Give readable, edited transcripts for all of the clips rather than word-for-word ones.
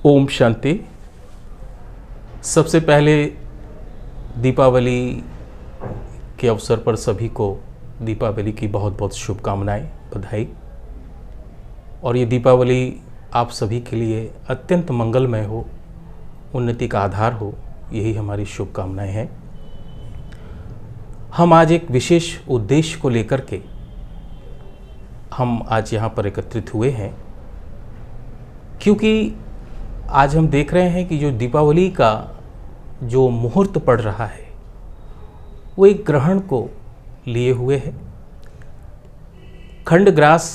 ओम शांति। सबसे पहले दीपावली के अवसर पर सभी को दीपावली की बहुत बहुत शुभकामनाएं, बधाई। और ये दीपावली आप सभी के लिए अत्यंत मंगलमय हो, उन्नति का आधार हो, यही हमारी शुभकामनाएं हैं। हम आज एक विशेष उद्देश्य को लेकर के हम आज यहाँ पर एकत्रित हुए हैं, क्योंकि आज हम देख रहे हैं कि जो दीपावली का जो मुहूर्त पड़ रहा है वो एक ग्रहण को लिए हुए है। खंडग्रास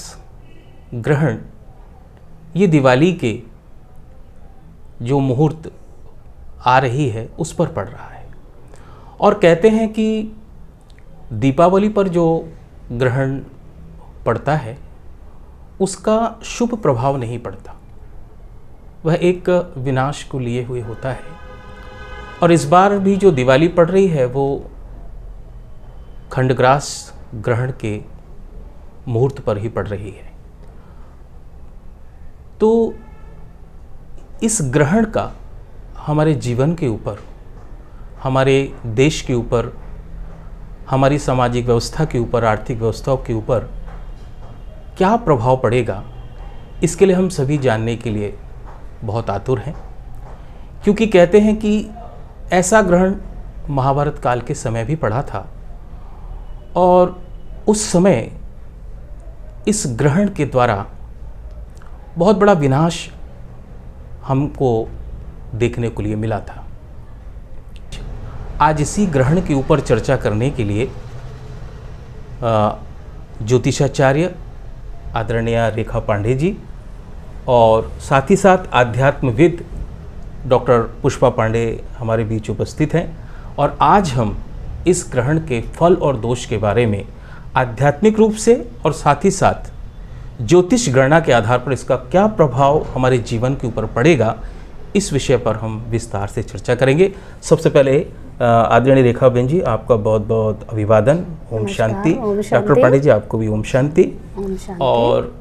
ग्रहण ये दिवाली के जो मुहूर्त आ रही है उस पर पड़ रहा है। और कहते हैं कि दीपावली पर जो ग्रहण पड़ता है उसका शुभ प्रभाव नहीं पड़ता, वह एक विनाश को लिए हुए होता है। और इस बार भी जो दिवाली पड़ रही है वो खंडग्रास ग्रहण के मुहूर्त पर ही पड़ रही है। तो इस ग्रहण का हमारे जीवन के ऊपर, हमारे देश के ऊपर, हमारी सामाजिक व्यवस्था के ऊपर, आर्थिक व्यवस्थाओं के ऊपर क्या प्रभाव पड़ेगा, इसके लिए हम सभी जानने के लिए बहुत आतुर हैं। क्योंकि कहते हैं कि ऐसा ग्रहण महाभारत काल के समय भी पड़ा था और उस समय इस ग्रहण के द्वारा बहुत बड़ा विनाश हमको देखने को लिए मिला था। आज इसी ग्रहण के ऊपर चर्चा करने के लिए ज्योतिषाचार्य आदरणीय रेखा पांडे जी और साथ ही साथ आध्यात्मविद डॉक्टर पुष्पा पांडे हमारे बीच उपस्थित हैं। और आज हम इस ग्रहण के फल और दोष के बारे में आध्यात्मिक रूप से और साथ ही साथ ज्योतिष गणना के आधार पर इसका क्या प्रभाव हमारे जीवन के ऊपर पड़ेगा, इस विषय पर हम विस्तार से चर्चा करेंगे। सबसे पहले आदरणीय रेखा बहन जी, आपका बहुत बहुत अभिवादन। ओम शांति। डॉक्टर पांडे जी, आपको भी ओम शांति। और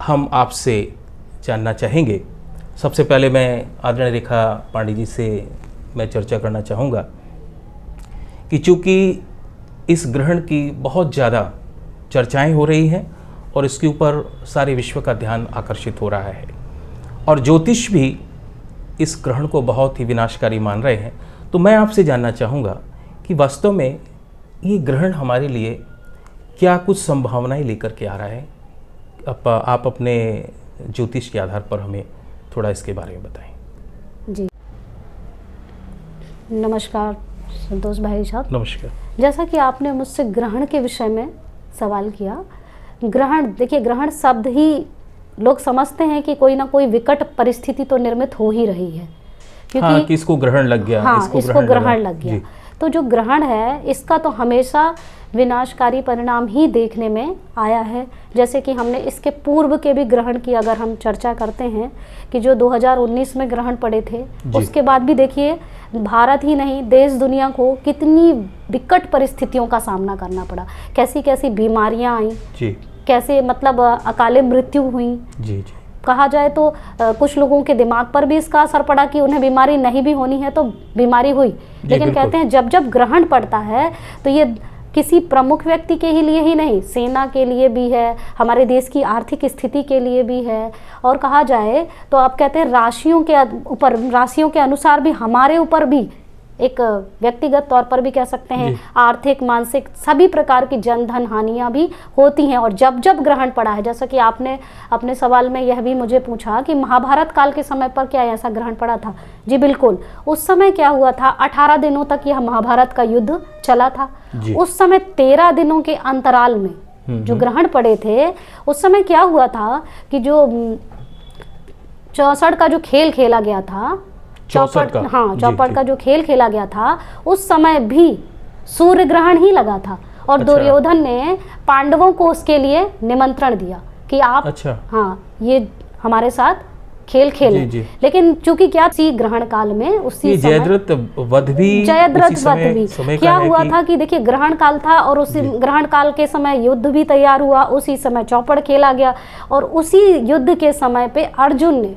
हम आपसे जानना चाहेंगे, सबसे पहले मैं आदरणीय रेखा पांडे जी से मैं चर्चा करना चाहूँगा कि चूँकि इस ग्रहण की बहुत ज़्यादा चर्चाएं हो रही हैं और इसके ऊपर सारे विश्व का ध्यान आकर्षित हो रहा है और ज्योतिष भी इस ग्रहण को बहुत ही विनाशकारी मान रहे हैं, तो मैं आपसे जानना चाहूँगा कि वास्तव में ये ग्रहण हमारे लिए क्या कुछ संभावनाएं लेकर के आ रहा है। आप अपने ज्योतिष के आधार पर हमें थोड़ा इसके बारे में बताएं। जी नमस्कार संतोष भाई साहब। नमस्कार। जैसा कि आपने मुझसे ग्रहण के विषय में सवाल किया, ग्रहण, देखिए ग्रहण शब्द ही लोग समझते हैं कि कोई ना कोई विकट परिस्थिति तो निर्मित हो ही रही है, क्योंकि हाँ, कि इसको ग्रहण लग गया। हाँ, इसको ग्रहण लग गया। तो जो ग्रहण है इसका तो हमेशा विनाशकारी परिणाम ही देखने में आया है। जैसे कि हमने इसके पूर्व के भी ग्रहण की अगर हम चर्चा करते हैं कि जो 2019 में ग्रहण पड़े थे, उसके बाद भी देखिए भारत ही नहीं देश दुनिया को कितनी विकट परिस्थितियों का सामना करना पड़ा, कैसी कैसी बीमारियां आई, कैसे मतलब अकाले मृत्यु हुई। कहा जाए तो कुछ लोगों के दिमाग पर भी इसका असर पड़ा कि उन्हें बीमारी नहीं भी होनी है तो बीमारी हुई। लेकिन कहते हैं जब जब ग्रहण पड़ता है तो ये किसी प्रमुख व्यक्ति के ही लिए ही नहीं, सेना के लिए भी है, हमारे देश की आर्थिक स्थिति के लिए भी है। और कहा जाए तो आप कहते हैं राशियों के ऊपर, राशियों के अनुसार भी हमारे ऊपर भी एक व्यक्तिगत तौर पर भी कह सकते हैं आर्थिक, मानसिक सभी प्रकार की जन धन हानियाँ भी होती हैं। और जब जब ग्रहण पड़ा है, जैसा कि आपने अपने सवाल में यह भी मुझे पूछा कि महाभारत काल के समय पर क्या ऐसा ग्रहण पड़ा था। जी बिल्कुल, उस समय क्या हुआ था, 18 दिनों तक यह महाभारत का युद्ध चला था। उस समय 13 दिनों के अंतराल में जो ग्रहण पड़े थे, उस समय क्या हुआ था कि जो 64 का जो खेल खेला गया था, चौपड़ का जो खेल खेला गया था, उस समय भी सूर्य ग्रहण ही लगा था। और दुर्योधन ने पांडवों को उसके लिए निमंत्रण दिया कि आप हाँ ये हमारे साथ खेल खेलें। लेकिन चूंकि क्या उसी ग्रहण काल में उसी जयद्रथ वध भी क्या हुआ था कि देखिए ग्रहण काल था और उसी ग्रहण काल के समय युद्ध भी तैयार हुआ, उसी समय चौपड़ खेला गया और उसी युद्ध के समय पे अर्जुन ने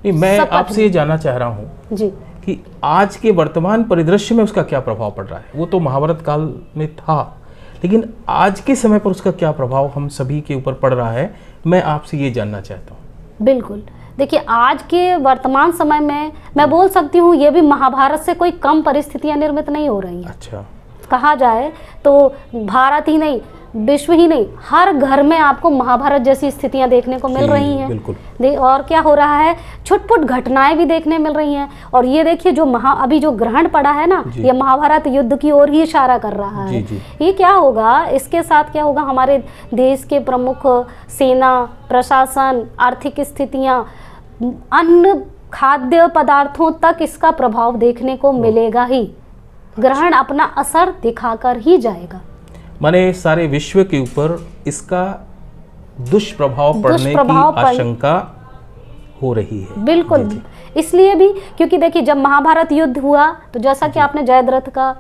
नहीं, मैं शपथ आपसे ये जानना चाह रहा हूँ जी कि आज के वर्तमान परिदृश्य में उसका क्या प्रभाव पड़ रहा है। वो तो महाभारत काल में था, लेकिन आज के समय पर उसका क्या प्रभाव हम सभी के ऊपर पड़ रहा है, मैं आपसे ये जानना चाहता हूँ। बिल्कुल। देखिए, आज के वर्तमान समय में मैं बोल सकती हूँ ये भी महाभारत से कोई कम परिस्थितियाँ निर्मित नहीं हो रही हैं। अच्छा। कहा जाए तो भारत ही नहीं, विश्व ही नहीं, हर घर में आपको महाभारत जैसी स्थितियां देखने को मिल रही हैं। बिल्कुल। और क्या हो रहा है, छुटपुट घटनाएं भी देखने मिल रही हैं। और ये देखिए जो अभी जो ग्रहण पड़ा है ना, ये महाभारत युद्ध की ओर ही इशारा कर रहा है। ये क्या होगा, इसके साथ क्या होगा, हमारे देश के प्रमुख सेना, प्रशासन, आर्थिक स्थितियां, अन्न खाद्य पदार्थों तक इसका प्रभाव देखने को मिलेगा ही। ग्रहण अपना असर दिखाकर ही जाएगा। माने सारे विश्व के ऊपर इसका दुष्प्रभाव पड़ने की आशंका हो रही है। बिल्कुल। इसलिए भी क्योंकि देखिए जब महाभारत युद्ध हुआ तो जैसा कि आपने जयद्रथ का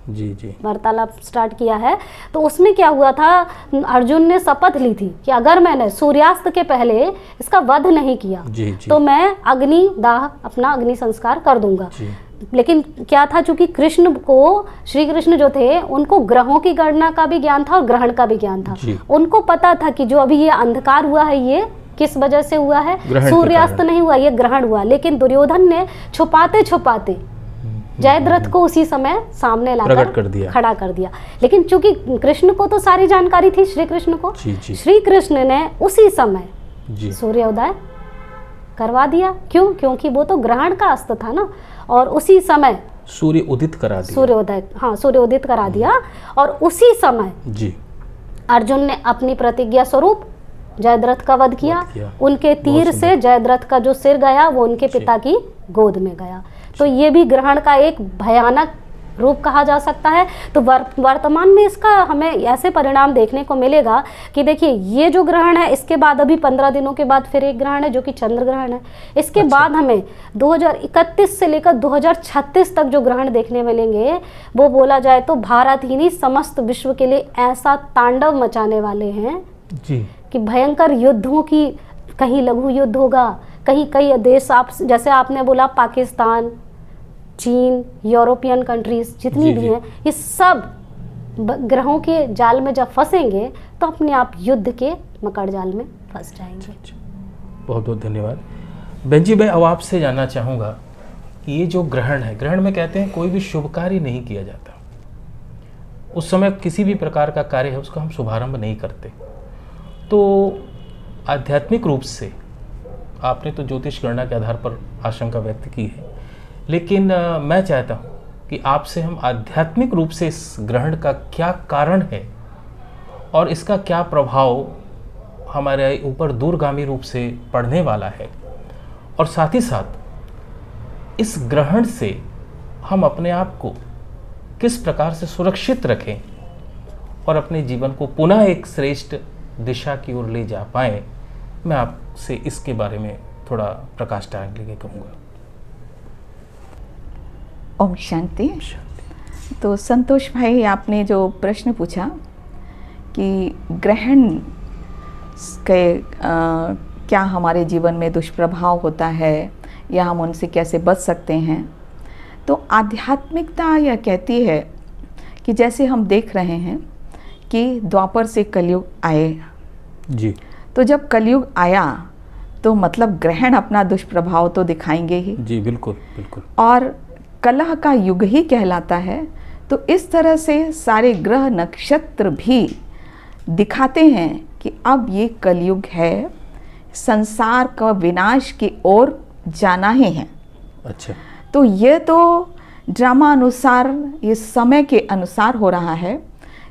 वार्तालाप स्टार्ट किया है, तो उसमें क्या हुआ था, अर्जुन ने शपथ ली थी कि अगर मैंने सूर्यास्त के पहले इसका वध नहीं किया तो मैं अग्नि दाह, अपना अग्नि संस्कार कर दूंगा। लेकिन क्या था, चूंकि कृष्ण को, श्री कृष्ण जो थे, उनको ग्रहों की गणना का भी ज्ञान था और ग्रहण का भी ज्ञान था। उनको पता था कि जो अभी ये अंधकार हुआ है ये किस वजह से हुआ है, सूर्यास्त नहीं हुआ, ये ग्रहण हुआ। लेकिन दुर्योधन ने छुपाते छुपाते जयद्रथ को उसी समय सामने लाकर खड़ा कर दिया। लेकिन चूंकि कृष्ण को तो सारी जानकारी थी, श्री कृष्ण को, श्री कृष्ण ने उसी समय सूर्योदय करवा दिया। क्यों? क्योंकि वो तो ग्रहण का अस्त्र था ना, और उसी समय सूर्य उदित करा दिया, सूर्योदय, हाँ, सूर्य उदित करा दिया। और उसी समय अर्जुन ने अपनी प्रतिज्ञा स्वरूप जयद्रथ का वध किया। उनके तीर से जयद्रथ का जो सिर गया वो उनके पिता की गोद में गया। तो ये भी ग्रहण का एक भयानक रूप कहा जा सकता है। तो वर्तमान में इसका हमें ऐसे परिणाम देखने को मिलेगा कि देखिए ये जो ग्रहण है, इसके बाद अभी 15 दिनों के बाद फिर एक ग्रहण है जो कि चंद्र ग्रहण है। इसके बाद हमें 2031 से लेकर 2036 तक जो ग्रहण देखने मिलेंगे, वो बोला जाए तो भारत ही नहीं समस्त विश्व के लिए ऐसा तांडव मचाने वाले हैं कि भयंकर युद्धों की, कहीं लघु युद्ध होगा, कहीं कई देश, आप जैसे आपने बोला पाकिस्तान, चीन, यूरोपियन कंट्रीज जितनी भी हैं, ये सब ग्रहों के जाल में जब फंसेंगे तो अपने आप युद्ध के मकड़ जाल में फंस जाएंगे। बहुत बहुत धन्यवाद बहन जी। मैं अब आपसे जानना चाहूँगा कि ये जो ग्रहण है, ग्रहण में कहते हैं कोई भी शुभ कार्य नहीं किया जाता, उस समय किसी भी प्रकार का कार्य है उसका हम शुभारंभ नहीं करते। तो आध्यात्मिक रूप से आपने तो ज्योतिष गणना के आधार पर आशंका व्यक्त की है, लेकिन मैं चाहता हूँ कि आपसे हम आध्यात्मिक रूप से इस ग्रहण का क्या कारण है और इसका क्या प्रभाव हमारे ऊपर दूरगामी रूप से पड़ने वाला है, और साथ ही साथ इस ग्रहण से हम अपने आप को किस प्रकार से सुरक्षित रखें और अपने जीवन को पुनः एक श्रेष्ठ दिशा की ओर ले जा पाएँ। मैं आपसे इसके बारे में थोड़ा प्रकाश डालने के कहूँगा। ओम शांति। तो संतोष भाई, आपने जो प्रश्न पूछा कि ग्रहण के क्या हमारे जीवन में दुष्प्रभाव होता है या हम उनसे कैसे बच सकते हैं, तो आध्यात्मिकता यह कहती है कि जैसे हम देख रहे हैं कि द्वापर से कलयुग आए जी, तो जब कलयुग आया तो मतलब ग्रहण अपना दुष्प्रभाव तो दिखाएंगे ही जी। बिल्कुल बिल्कुल। और कलह का युग ही कहलाता है। तो इस तरह से सारे ग्रह नक्षत्र भी दिखाते हैं कि अब ये कलयुग है, संसार का विनाश की ओर जाना ही है। अच्छा। तो ये तो ड्रामा अनुसार, ये समय के अनुसार हो रहा है,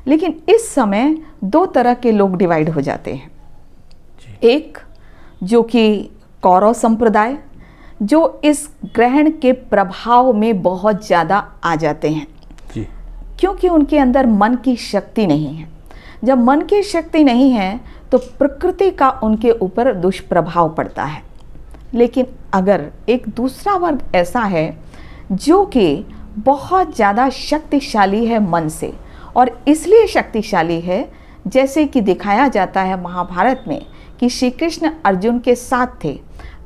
लेकिन इस समय दो तरह के लोग डिवाइड हो जाते हैं। एक जो कि कौरव संप्रदाय, जो इस ग्रहण के प्रभाव में बहुत ज़्यादा आ जाते हैं जी, क्योंकि उनके अंदर मन की शक्ति नहीं है। जब मन की शक्ति नहीं है तो प्रकृति का उनके ऊपर दुष्प्रभाव पड़ता है। लेकिन अगर एक दूसरा वर्ग ऐसा है जो कि बहुत ज़्यादा शक्तिशाली है मन से, और इसलिए शक्तिशाली है जैसे कि दिखाया जाता है महाभारत में कि श्री कृष्ण अर्जुन के साथ थे।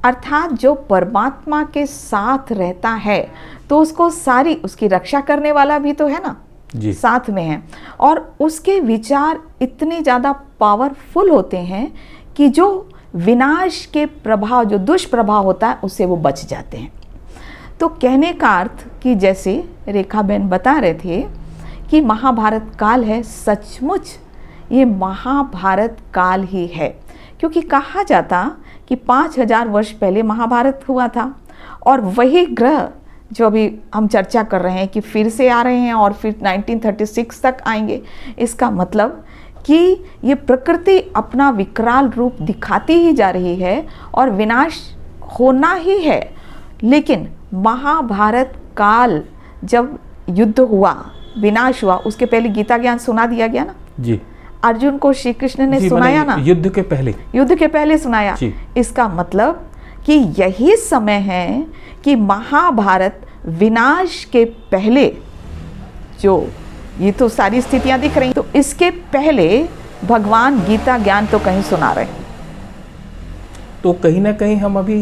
अर्थात जो परमात्मा के साथ रहता है तो उसको सारी उसकी रक्षा करने वाला भी तो है ना जी। साथ में है, और उसके विचार इतने ज़्यादा पावरफुल होते हैं कि जो विनाश के प्रभाव, जो दुष्प्रभाव होता है, उससे वो बच जाते हैं। तो कहने का अर्थ कि जैसे रेखा बहन बता रहे थे कि महाभारत काल है, सचमुच ये महाभारत काल ही है, क्योंकि कहा जाता कि 5000 वर्ष पहले महाभारत हुआ था, और वही ग्रह जो अभी हम चर्चा कर रहे हैं कि फिर से आ रहे हैं और फिर 1936 तक आएंगे। इसका मतलब कि ये प्रकृति अपना विकराल रूप दिखाती ही जा रही है और विनाश होना ही है। लेकिन महाभारत काल जब युद्ध हुआ, विनाश हुआ, उसके पहले गीता ज्ञान सुना दिया गया ना जी। अर्जुन को श्री कृष्ण ने जी, सुनाया ना, युद्ध के पहले सुनाया जी। इसका मतलब कि यही समय है कि महाभारत विनाश के पहले, जो ये तो सारी स्थितियां दिख रही, तो इसके पहले भगवान गीता ज्ञान तो कहीं सुना रहे हैं। तो कहीं ना कहीं हम अभी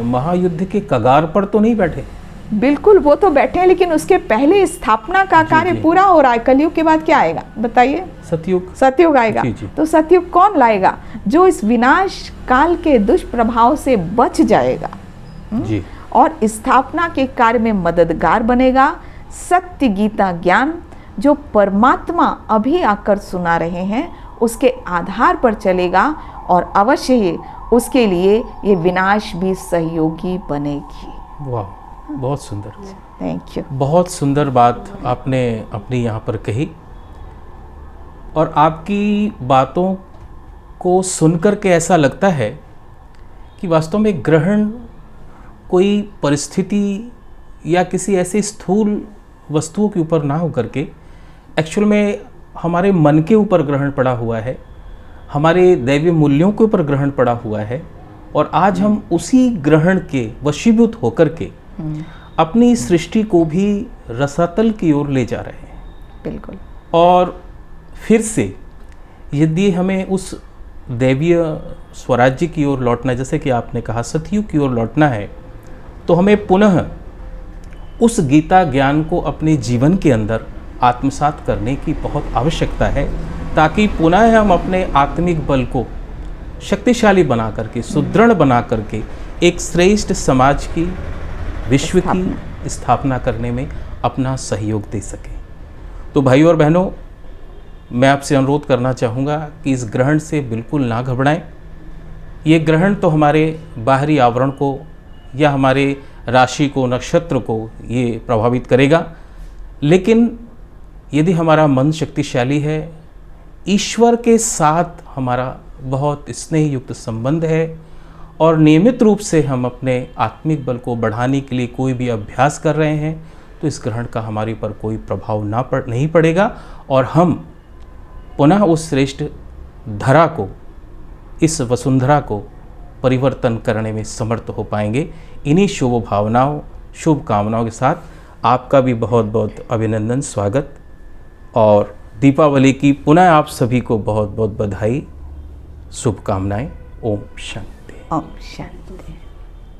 महायुद्ध के कगार पर तो नहीं बैठे? बिल्कुल, वो तो बैठे हैं, लेकिन उसके पहले स्थापना का कार्य पूरा हो रहा है। कलयुग के बाद क्या आएगा बताइए? सतयुग आएगा। जी, जी। तो सतयुग कौन लाएगा? जो इस विनाश काल के दुष्प्रभाव से बच जाएगा जी। और स्थापना के कार्य में मददगार बनेगा। सत्य गीता ज्ञान जो परमात्मा अभी आकर सुना रहे हैं, उसके आधार पर चलेगा और अवश्य ही उसके लिए ये विनाश भी सहयोगी बनेगी। वाह, बहुत सुंदर। Thank you. बहुत सुंदर बात आपने अपनी यहाँ पर कही, और आपकी बातों को सुनकर के ऐसा लगता है कि वास्तव में ग्रहण कोई परिस्थिति या किसी ऐसे स्थूल वस्तुओं के ऊपर ना होकर के एक्चुअल में हमारे मन के ऊपर ग्रहण पड़ा हुआ है, हमारे दैवीय मूल्यों के ऊपर ग्रहण पड़ा हुआ है, और आज हम उसी ग्रहण के वशीभूत होकर के अपनी सृष्टि को भी रसातल की ओर ले जा रहे हैं। बिल्कुल। और फिर से यदि हमें उस दैवीय स्वराज्य की ओर लौटना, जैसे कि आपने कहा सतयुग की ओर लौटना है, तो हमें पुनः उस गीता ज्ञान को अपने जीवन के अंदर आत्मसात करने की बहुत आवश्यकता है, ताकि पुनः हम अपने आत्मिक बल को शक्तिशाली बना करके, सुदृढ़ बना करके एक श्रेष्ठ समाज की, विश्व की स्थापना करने में अपना सहयोग दे सकें। तो भाइयों और बहनों, मैं आपसे अनुरोध करना चाहूँगा कि इस ग्रहण से बिल्कुल ना घबराएं। ये ग्रहण तो हमारे बाहरी आवरण को या हमारे राशि को, नक्षत्र को ये प्रभावित करेगा, लेकिन यदि हमारा मन शक्तिशाली है, ईश्वर के साथ हमारा बहुत स्नेह युक्त संबंध है, और नियमित रूप से हम अपने आत्मिक बल को बढ़ाने के लिए कोई भी अभ्यास कर रहे हैं, तो इस ग्रहण का हमारे पर कोई प्रभाव नहीं पड़ेगा, और हम पुनः उस श्रेष्ठ धरा को, इस वसुंधरा को परिवर्तन करने में समर्थ हो पाएंगे। इन्हीं शुभ भावनाओं, शुभ कामनाओं के साथ आपका भी बहुत बहुत अभिनंदन, स्वागत, और दीपावली की पुनः आप सभी को बहुत बहुत बधाई, शुभकामनाएं। ओम शांति। ओम शांति।